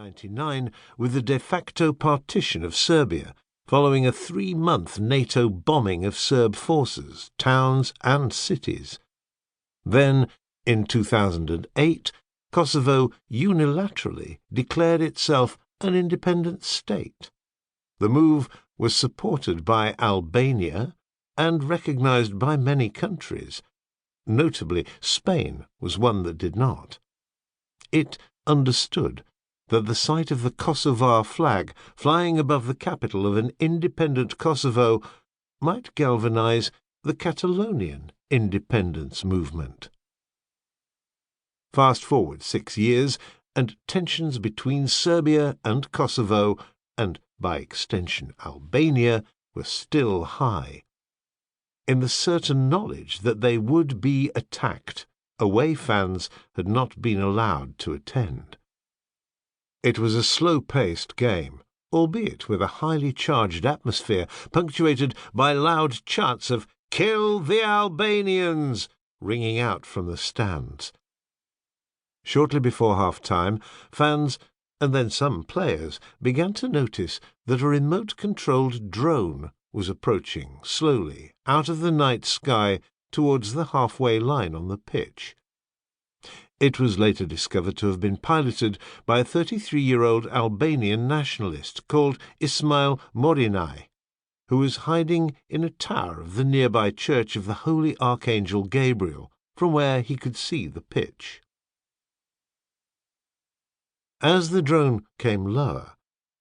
1999 with the de facto partition of Serbia, following a 3-month NATO bombing of Serb forces, towns and cities. Then, in 2008, Kosovo unilaterally declared itself an independent state. The move was supported by Albania and recognized by many countries. Notably, Spain was one that did not. It understood that the sight of the Kosovar flag flying above the capital of an independent Kosovo might galvanize the Catalonian independence movement. Fast forward 6 years, and tensions between Serbia and Kosovo, and by extension Albania, were still high. In the certain knowledge that they would be attacked, away fans had not been allowed to attend. It was a slow-paced game, albeit with a highly charged atmosphere, punctuated by loud chants of "Kill the Albanians!" ringing out from the stands. Shortly before half-time, fans, and then some players, began to notice that a remote-controlled drone was approaching slowly out of the night sky towards the halfway line on the pitch. It was later discovered to have been piloted by a 33-year-old Albanian nationalist called Ismail Morinaj, who was hiding in a tower of the nearby church of the Holy Archangel Gabriel, from where he could see the pitch. As the drone came lower,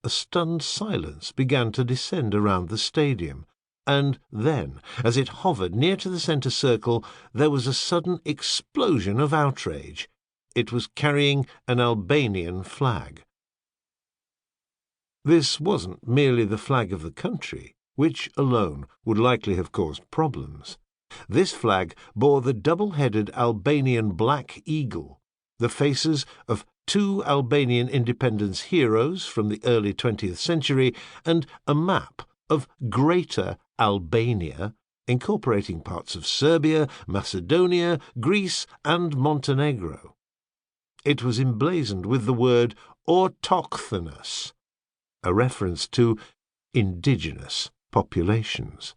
a stunned silence began to descend around the stadium, and then, as it hovered near to the centre circle, there was a sudden explosion of outrage. It was carrying an Albanian flag. This wasn't merely the flag of the country, which alone would likely have caused problems. This flag bore the double-headed Albanian black eagle, the faces of 2 Albanian independence heroes from the early 20th century, and a map of Greater Albania, incorporating parts of Serbia, Macedonia, Greece, and Montenegro. It was emblazoned with the word autochthonous, a reference to indigenous populations.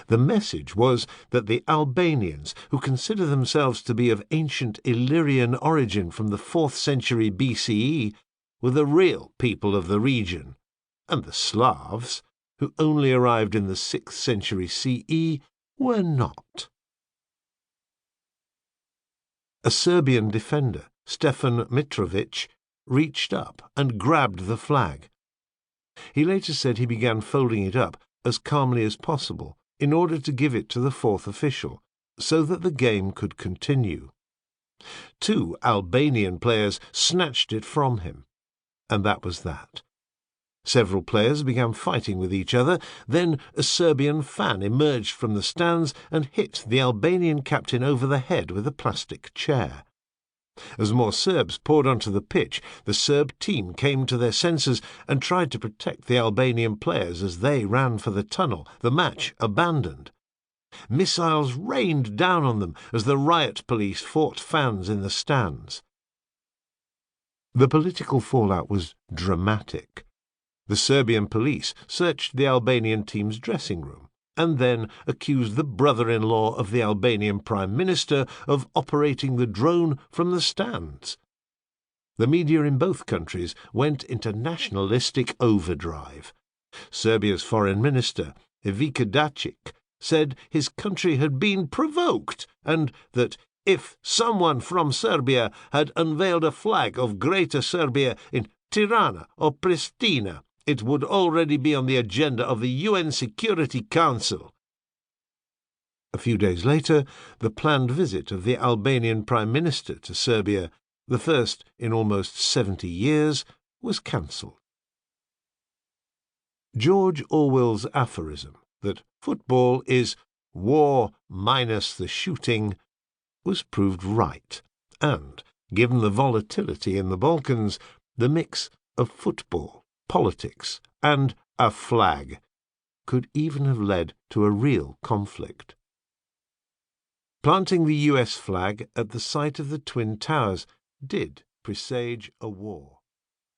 The message was that the Albanians, who consider themselves to be of ancient Illyrian origin from the 4th century BCE, were the real people of the region, and the Slavs, who only arrived in the 6th century CE, were not. A Serbian defender, Stefan Mitrovic, reached up and grabbed the flag. He later said he began folding it up as calmly as possible in order to give it to the 4th official, so that the game could continue. 2 Albanian players snatched it from him, and that was that. Several players began fighting with each other. Then a Serbian fan emerged from the stands and hit the Albanian captain over the head with a plastic chair. As more Serbs poured onto the pitch, the Serb team came to their senses and tried to protect the Albanian players as they ran for the tunnel, the match abandoned. Missiles rained down on them as the riot police fought fans in the stands. The political fallout was dramatic. The Serbian police searched the Albanian team's dressing room and then accused the brother-in-law of the Albanian Prime Minister of operating the drone from the stands. The media in both countries went into nationalistic overdrive. Serbia's Foreign Minister, Ivica Dačić, said his country had been provoked and that if someone from Serbia had unveiled a flag of Greater Serbia in Tirana or Pristina, it would already be on the agenda of the UN Security Council. A few days later, the planned visit of the Albanian Prime Minister to Serbia, the first in almost 70 years, was cancelled. George Orwell's aphorism that football is war minus the shooting was proved right, and, given the volatility in the Balkans, the mix of football, politics, and a flag could even have led to a real conflict. Planting the US flag at the site of the Twin Towers did presage a war.